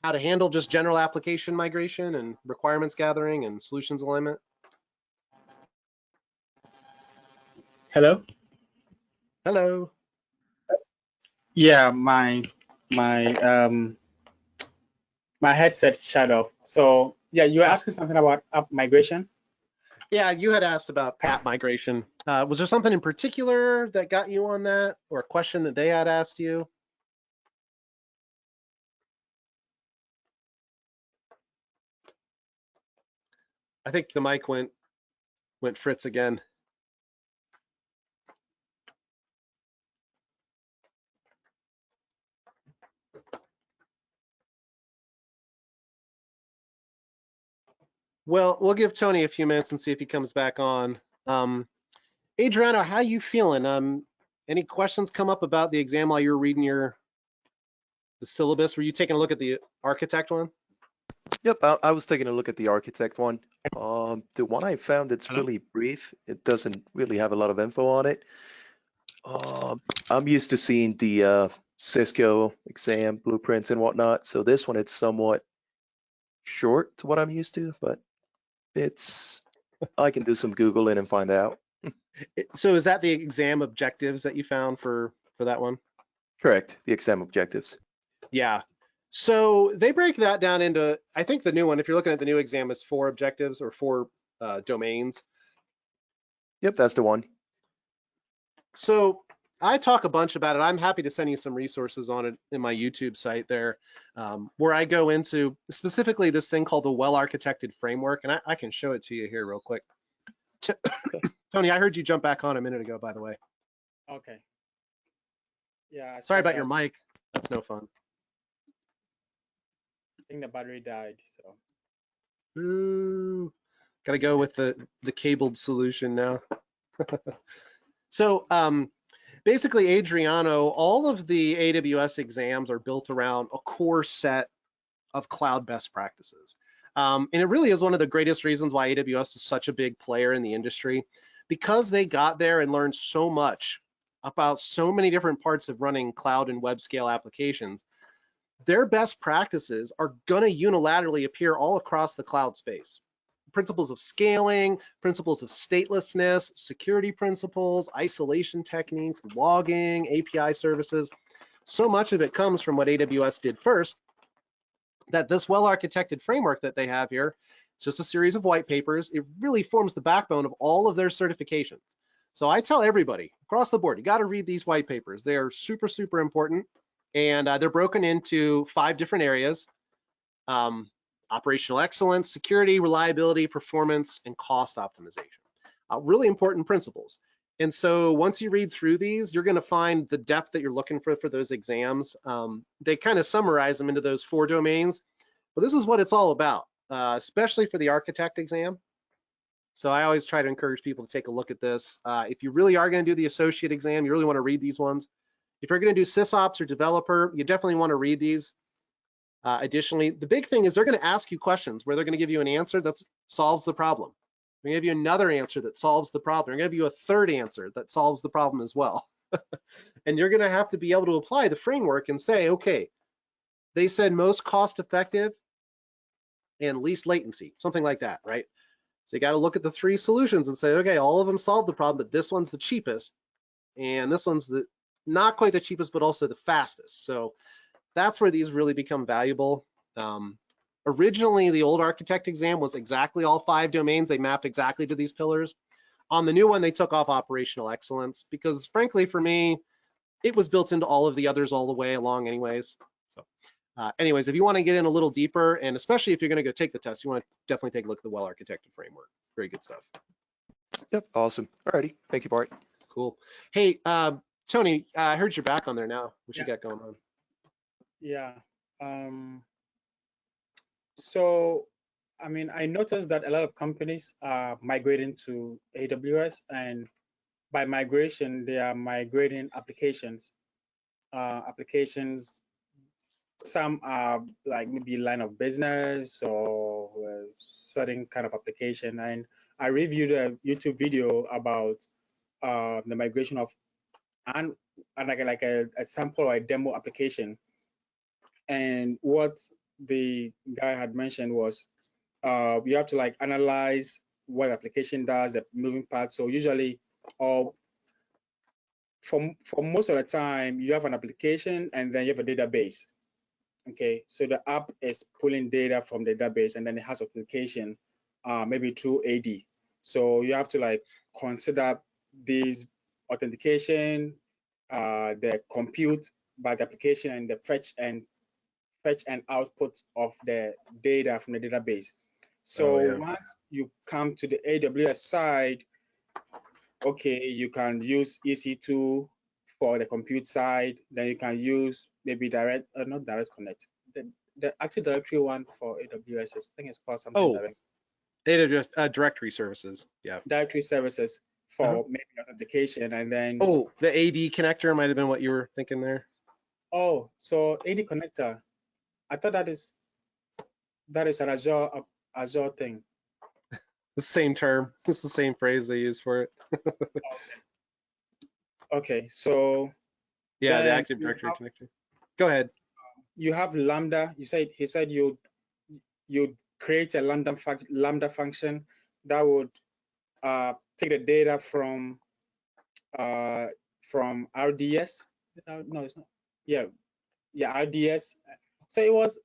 [SPEAKER 2] how to handle just general application migration and requirements gathering and solutions alignment?
[SPEAKER 4] Hello?
[SPEAKER 2] Hello.
[SPEAKER 4] Yeah, my headset shut off. So yeah, you were asking something about app migration?
[SPEAKER 2] Yeah, you had asked about app migration. Was there something in particular that got you on that, or a question that they had asked you? I think the mic went Fritz again. Well, we'll give Tony a few minutes and see if he comes back on. Adriano, how you feeling? Any questions come up about the exam while you were reading the syllabus? Were you taking a look at the architect one?
[SPEAKER 3] Yep, I was taking a look at the architect one. The one I found, it's really brief. It doesn't really have a lot of info on it. I'm used to seeing the Cisco exam blueprints and whatnot. So this one, it's somewhat short to what I'm used to, but I can do some Googling and find out.
[SPEAKER 2] So is that the exam objectives that you found for that one?
[SPEAKER 3] Correct, the exam objectives.
[SPEAKER 2] Yeah. So they break that down into, I think the new one, if you're looking at the new exam, is 4 objectives or 4 domains.
[SPEAKER 3] Yep, that's the one.
[SPEAKER 2] So I talk a bunch about it. I'm happy to send you some resources on it in my YouTube site there, where I go into specifically this thing called the well-architected framework. And I can show it to you here real quick. Tony, I heard you jump back on a minute ago, by the way.
[SPEAKER 4] Okay. Yeah.
[SPEAKER 2] Sorry about your mic. That's no fun.
[SPEAKER 4] I think the battery died. So.
[SPEAKER 2] Ooh, gotta go with the cabled solution now. So basically, Adriano, all of the AWS exams are built around a core set of cloud best practices. And it really is one of the greatest reasons why AWS is such a big player in the industry, because they got there and learned so much about so many different parts of running cloud and web scale applications. Their best practices are going to unilaterally appear all across the cloud space. Principles of scaling, principles of statelessness, security principles, isolation techniques, logging, API services. So much of it comes from what AWS did first, that this well-architected framework that they have here, it's just a series of white papers. It really forms the backbone of all of their certifications. So I tell everybody across the board, you got to read these white papers. They are super, super important. And they're broken into 5 different areas: operational excellence, security, reliability, performance, and cost optimization. Really important principles. And so once you read through these, you're going to find the depth that you're looking for those exams. They kind of summarize them into those 4 domains. But this is what it's all about, especially for the architect exam. So I always try to encourage people to take a look at this. If you really are going to do the associate exam, you really want to read these ones. If you're going to do sysops or developer, you definitely want to read these. Additionally, the big thing is they're going to ask you questions where they're going to give you an answer that solves the problem. They're going to give you another answer that solves the problem. They're going to give you a third answer that solves the problem as well. And you're going to have to be able to apply the framework and say, okay, they said most cost effective and least latency, something like that, right? So you got to look at the 3 solutions and say, okay, all of them solve the problem, but this one's the cheapest. And this one's not quite the cheapest, but also the fastest. So that's where these really become valuable. Originally, the old architect exam was exactly all 5 domains. They mapped exactly to these pillars. On the new one, they took off operational excellence because, frankly, for me, it was built into all of the others all the way along anyways. So anyways, if you want to get in a little deeper, and especially if you're going to go take the test, you want to definitely take a look at the well-architected framework. Very good stuff.
[SPEAKER 3] Yep, awesome. Alrighty, thank you, Bart.
[SPEAKER 2] Cool. Hey, Tony, I heard you're back on there now. What you got going on?
[SPEAKER 4] Yeah. So, I mean, I noticed that a lot of companies are migrating to AWS, and by migration, they are migrating applications. Some are like maybe line of business or certain kind of application. And I reviewed a YouTube video about the migration of like a sample or a demo application. And what the guy had mentioned was you have to like analyze what application does, the moving parts. So usually, or for most of the time, you have an application and then you have a database. Okay, so the app is pulling data from the database and then it has authentication, maybe through AD. So you have to like consider these authentication, the compute by the application, and the fetch and output of the data from the database. So once you come to the AWS side, okay, you can use EC2 for the compute side. Then you can use maybe not direct connect. The Active Directory one for AWS, I think it's called something direct.
[SPEAKER 2] AWS directory services. Yeah.
[SPEAKER 4] Directory services for maybe authentication, and then.
[SPEAKER 2] Oh, the AD connector might have been what you were thinking there.
[SPEAKER 4] Oh, so AD connector. I thought that is. That is an Azure thing.
[SPEAKER 2] The same term. It's the same phrase they use for it.
[SPEAKER 4] Okay, so
[SPEAKER 2] Yeah, the
[SPEAKER 4] then
[SPEAKER 2] Active Directory connector. Go ahead.
[SPEAKER 4] you have Lambda. He said you create a Lambda function that would take the data from RDS. No, it's not. Yeah, RDS. So it was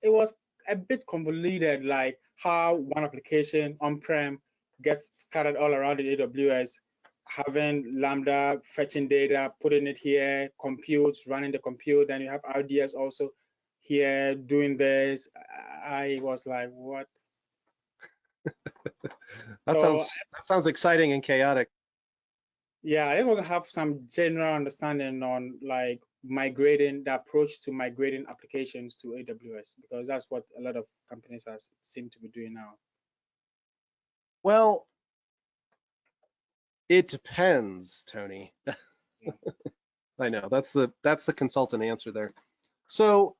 [SPEAKER 4] a bit convoluted, like how one application on-prem gets scattered all around in AWS, having Lambda fetching data, putting it here, compute, running the compute, then you have RDS also here doing this. I was like, what?
[SPEAKER 2] That sounds exciting and chaotic.
[SPEAKER 4] Yeah, I want to have some general understanding on like migrating, the approach to migrating applications to AWS, because that's what a lot of companies seem to be doing now.
[SPEAKER 2] Well, it depends, Tony. I know that's the consultant answer there. So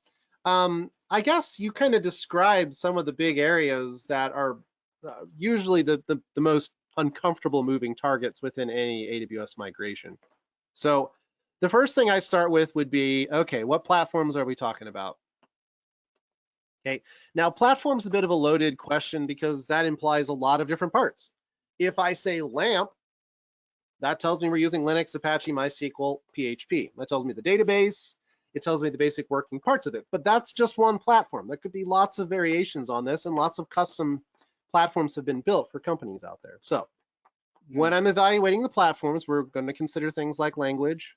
[SPEAKER 2] I guess you kind of described some of the big areas that are usually the most uncomfortable moving targets within any AWS migration. So the first thing I start with would be, okay, what platforms are we talking about? Okay, now platform's a bit of a loaded question because that implies a lot of different parts. If I say LAMP, that tells me we're using Linux, Apache, MySQL, PHP. That tells me the database. It tells me the basic working parts of it, but that's just one platform. There could be lots of variations on this and lots of custom platforms have been built for companies out there. So when I'm evaluating the platforms, we're going to consider things like language.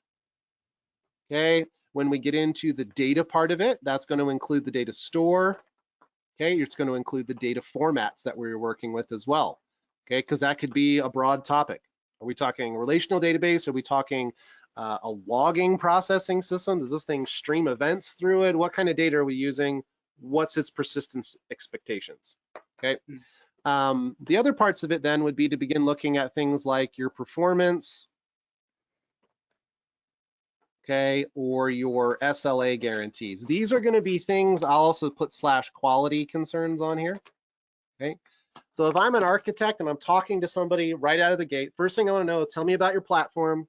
[SPEAKER 2] Okay, when we get into the data part of it, that's going to include the data store. Okay, it's going to include the data formats that we're working with as well. Okay, because that could be a broad topic. Are we talking relational database? Are we talking a logging processing system? Does this thing stream events through it? What kind of data are we using? What's its persistence expectations? Okay. The other parts of it then would be to begin looking at things like your performance, okay, or your SLA guarantees. These are going to be things, I'll also put /quality concerns on here, okay? So if I'm an architect and I'm talking to somebody right out of the gate, first thing I want to know is tell me about your platform.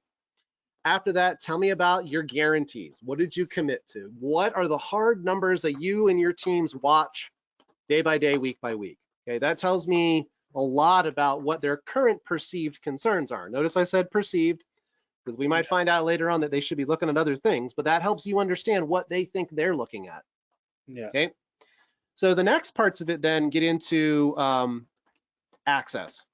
[SPEAKER 2] After that, tell me about your guarantees. What did you commit to? What are the hard numbers that you and your teams watch day by day, week by week? Okay, that tells me a lot about what their current perceived concerns are. Notice I said perceived, because we might find out later on that they should be looking at other things, but that helps you understand what they think they're looking at.
[SPEAKER 4] Yeah.
[SPEAKER 2] Okay. So the next parts of it then get into access.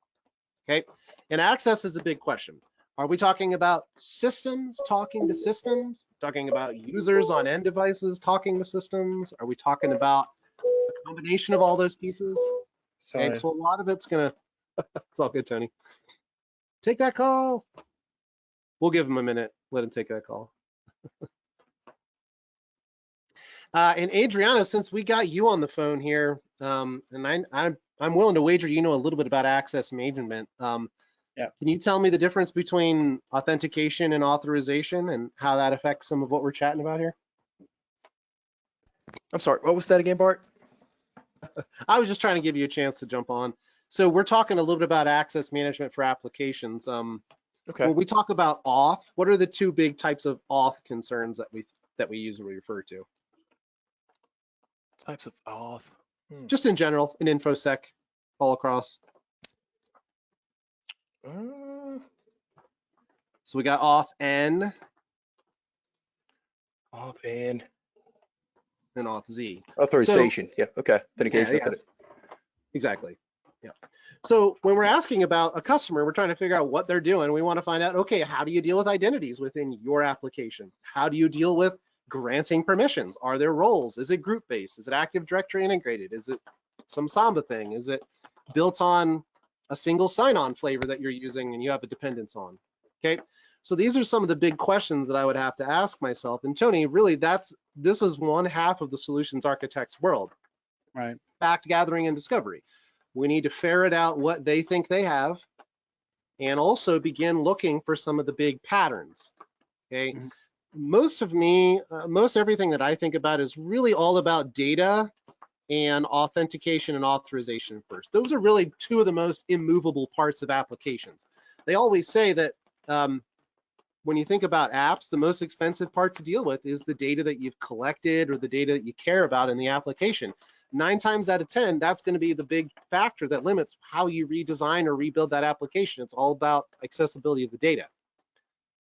[SPEAKER 2] Okay. And access is a big question. Are we talking about systems talking to systems? Talking about users on end devices talking to systems? Are we talking about a combination of all those pieces?
[SPEAKER 4] Sorry.
[SPEAKER 2] Okay, so a lot of it's gonna, it's all good, Tony. Take that call. We'll give him a minute, let him take that call. And Adriano, since we got you on the phone here, and I'm willing to wager you know a little bit about access management.
[SPEAKER 4] Yeah.
[SPEAKER 2] Can you tell me the difference between authentication and authorization and how that affects some of what we're chatting about here?
[SPEAKER 3] I'm sorry, what was that again, Bart?
[SPEAKER 2] I was just trying to give you a chance to jump on. So we're talking a little bit about access management for applications.
[SPEAKER 3] Okay.
[SPEAKER 2] When we talk about auth, what are the two big types of auth concerns that we usually refer to?
[SPEAKER 3] Types of auth.
[SPEAKER 2] Just in general, in InfoSec, all across. So we got auth N.
[SPEAKER 3] Auth N.
[SPEAKER 2] And auth Z.
[SPEAKER 3] Authorization. So, yeah. Okay. Authentication.
[SPEAKER 2] Yeah, yes. Exactly. Yeah. So when we're asking about a customer, we're trying to figure out what they're doing. We want to find out, okay, how do you deal with identities within your application? How do you deal with granting permissions? Are there roles? Is it group-based? Is it Active Directory integrated? Is it some Samba thing? Is it built on a single sign-on flavor that you're using and you have a dependence on? Okay. So these are some of the big questions that I would have to ask myself. And Tony, really, this is one half of the solutions architect's world.
[SPEAKER 4] Right.
[SPEAKER 2] Fact gathering and discovery. We need to ferret out what they think they have and also begin looking for some of the big patterns. Okay. Mm-hmm. Most everything that I think about is really all about data and authentication and authorization first. Those are really two of the most immovable parts of applications. They always say that when you think about apps, the most expensive part to deal with is the data that you've collected or the data that you care about in the application. 9 times out of 10, that's going to be the big factor that limits how you redesign or rebuild that application. It's all about accessibility of the data.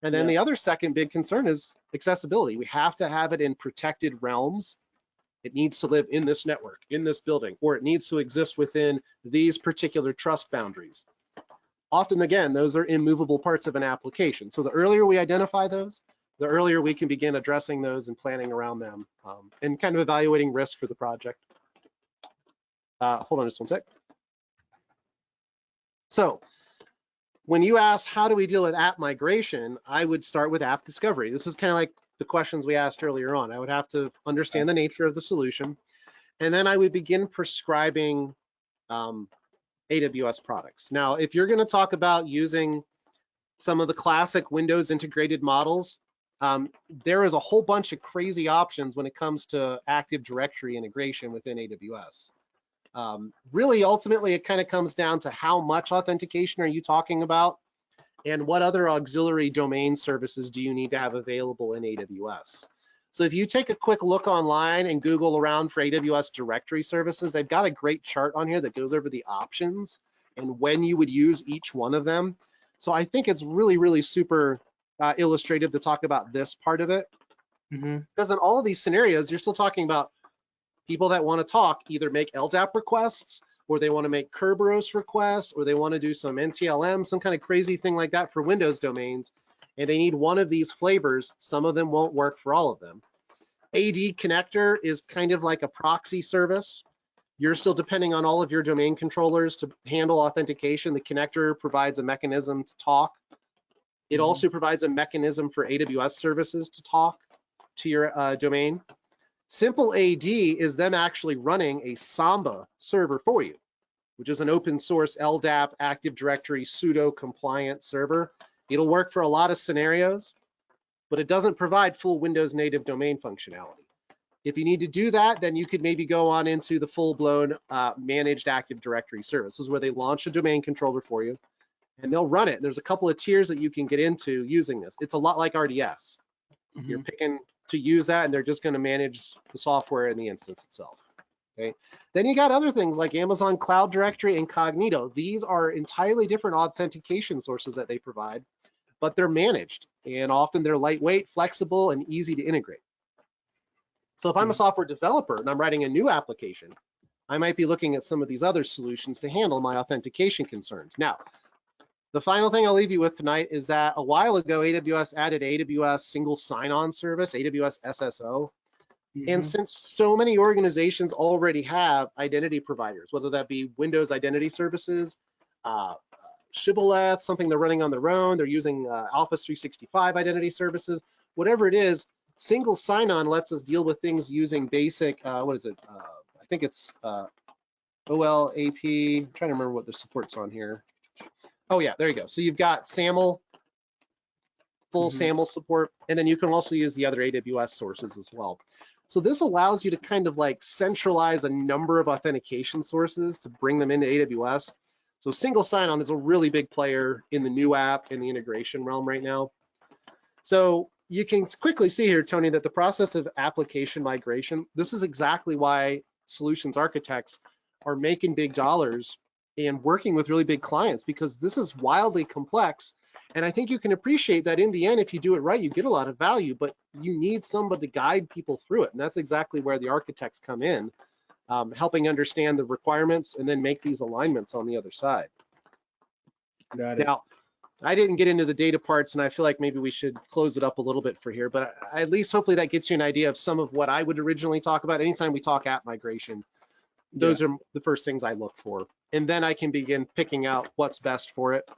[SPEAKER 2] And then the other second big concern is accessibility. We have to have it in protected realms. It needs to live in this network, in this building, or it needs to exist within these particular trust boundaries. Often, again, those are immovable parts of an application. So the earlier we identify those, the earlier we can begin addressing those and planning around them and kind of evaluating risk for the project. Hold on just one sec. So when you ask, how do we deal with app migration, I would start with app discovery. This is kind of like the questions we asked earlier on. I would have to understand the nature of the solution, and then I would begin prescribing AWS products. Now, if you're going to talk about using some of the classic Windows integrated models, there is a whole bunch of crazy options when it comes to Active Directory integration within AWS. Really, ultimately, it kind of comes down to how much authentication are you talking about and what other auxiliary domain services do you need to have available in AWS. So if you take a quick look online and Google around for AWS directory services, they've got a great chart on here that goes over the options and when you would use each one of them. So I think it's really, really super illustrative to talk about this part of it. Because in all of these scenarios, you're still talking about people that want to talk, either make LDAP requests, or they want to make Kerberos requests, or they want to do some NTLM, some kind of crazy thing like that for Windows domains, and they need one of these flavors. Some of them won't work for all of them. AD connector is kind of like a proxy service. You're still depending on all of your domain controllers to handle authentication. The connector provides a mechanism to talk. It also provides a mechanism for AWS services to talk to your domain. Simple AD is them actually running a Samba server for you, which is an open source LDAP Active Directory pseudo compliant server. It'll work for a lot of scenarios, but it doesn't provide full Windows native domain functionality. If you need to do that, then you could maybe go on into the full-blown managed Active Directory service. This is where they launch a domain controller for you, and they'll run it. And there's a couple of tiers that you can get into using this. It's a lot like RDS. You're picking to use that, and they're just going to manage the software in the instance itself. Okay. Then you got other things like Amazon Cloud Directory, Incognito. These are entirely different authentication sources that they provide, but they're managed, and often they're lightweight, flexible, and easy to integrate. So if I'm a software developer and I'm writing a new application, I might be looking at some of these other solutions to handle my authentication concerns. Now, the final thing I'll leave you with tonight is that a while ago, AWS added AWS single sign-on service, AWS SSO. And since so many organizations already have identity providers, whether that be Windows Identity Services, Shibboleth, something they're running on their own, they're using Office 365 identity services, whatever it is, single sign-on lets us deal with things using basic, what is it? I think it's OLAP. I'm trying to remember what the support's on here. Oh yeah, there you go. So you've got SAML, full SAML support, and then you can also use the other AWS sources as well. So this allows you to kind of like centralize a number of authentication sources to bring them into AWS. So single sign-on is a really big player in the new app in the integration realm right now. So you can quickly see here, Tony, that the process of application migration, this is exactly why solutions architects are making big dollars and working with really big clients, because this is wildly complex. And I think you can appreciate that in the end, if you do it right, you get a lot of value, but you need somebody to guide people through it. And that's exactly where the architects come in, helping understand the requirements and then make these alignments on the other side.
[SPEAKER 4] Got it.
[SPEAKER 2] Now, I didn't get into the data parts, and I feel like maybe we should close it up a little bit for here, but at least hopefully that gets you an idea of some of what I would originally talk about. Anytime we talk app migration, those are the first things I look for. And then I can begin picking out what's best for it.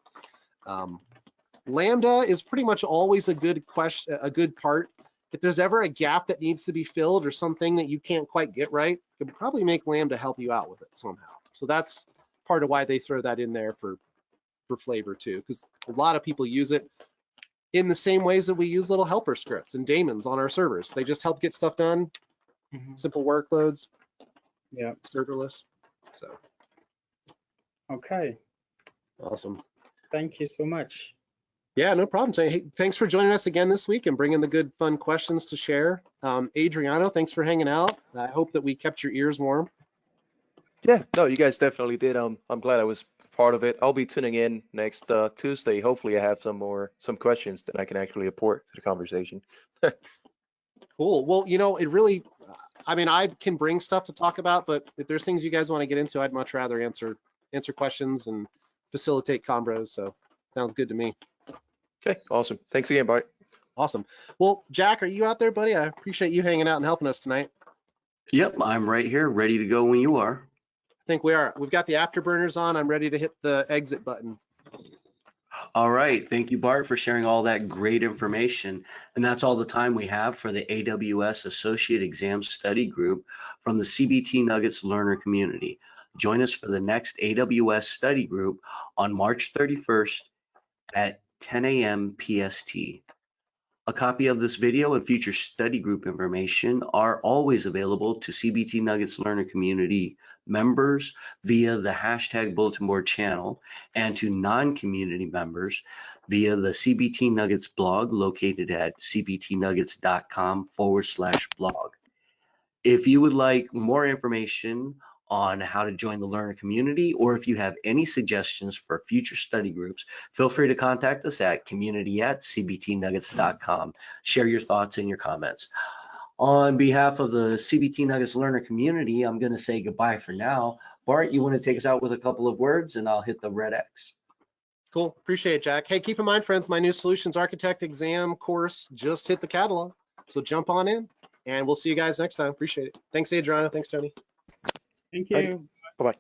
[SPEAKER 2] Lambda is pretty much always a good question, a good part. If there's ever a gap that needs to be filled or something that you can't quite get right, you can probably make Lambda help you out with it somehow. So that's part of why they throw that in there for flavor too, because a lot of people use it in the same ways that we use little helper scripts and daemons on our servers. They just help get stuff done, simple workloads.
[SPEAKER 4] Yeah.
[SPEAKER 2] serverless. So
[SPEAKER 4] Okay.
[SPEAKER 2] awesome.
[SPEAKER 4] Thank you so much.
[SPEAKER 2] Yeah, no problem, Jay. Hey, thanks for joining us again this week and bringing the good, fun questions to share. Adriano, thanks for hanging out. I hope that we kept your ears warm.
[SPEAKER 3] Yeah, no, you guys definitely did. I'm glad I was part of it. I'll be tuning in next Tuesday. Hopefully I have some questions that I can actually report to the conversation.
[SPEAKER 2] Cool. Well, you know, it really, I mean, I can bring stuff to talk about, but if there's things you guys want to get into, I'd much rather answer questions and facilitate convos. So sounds good to me.
[SPEAKER 3] Okay, awesome. Thanks again, Bart.
[SPEAKER 2] Awesome. Well, Jack, are you out there, buddy? I appreciate you hanging out and helping us tonight.
[SPEAKER 1] Yep, I'm right here, ready to go when you are.
[SPEAKER 2] I think we are. We've got the afterburners on. I'm ready to hit the exit button.
[SPEAKER 1] All right, thank you, Bart, for sharing all that great information. And that's all the time we have for the AWS Associate Exam Study Group from the CBT Nuggets learner community. Join us for the next AWS study group on March 31st at 10 a.m. PST. A copy of this video and future study group information are always available to CBT Nuggets learner community members via the hashtag bulletin board channel and to non-community members via the CBT Nuggets blog located at cbtnuggets.com/blog. If you would like more information on how to join the learner community, or if you have any suggestions for future study groups, feel free to contact us at community@cbtnuggets.com. Share your thoughts and your comments. On behalf of the CBT Nuggets learner community, I'm going to say goodbye for now. Bart, you want to take us out with a couple of words and I'll hit the red X.
[SPEAKER 2] Cool. Appreciate it, Jack. Hey, keep in mind, friends, my new Solutions Architect exam course just hit the catalog. So jump on in and we'll see you guys next time. Appreciate it. Thanks, Adriana. Thanks, Tony.
[SPEAKER 4] Thank
[SPEAKER 3] Alrighty.
[SPEAKER 4] you.
[SPEAKER 3] Bye-bye.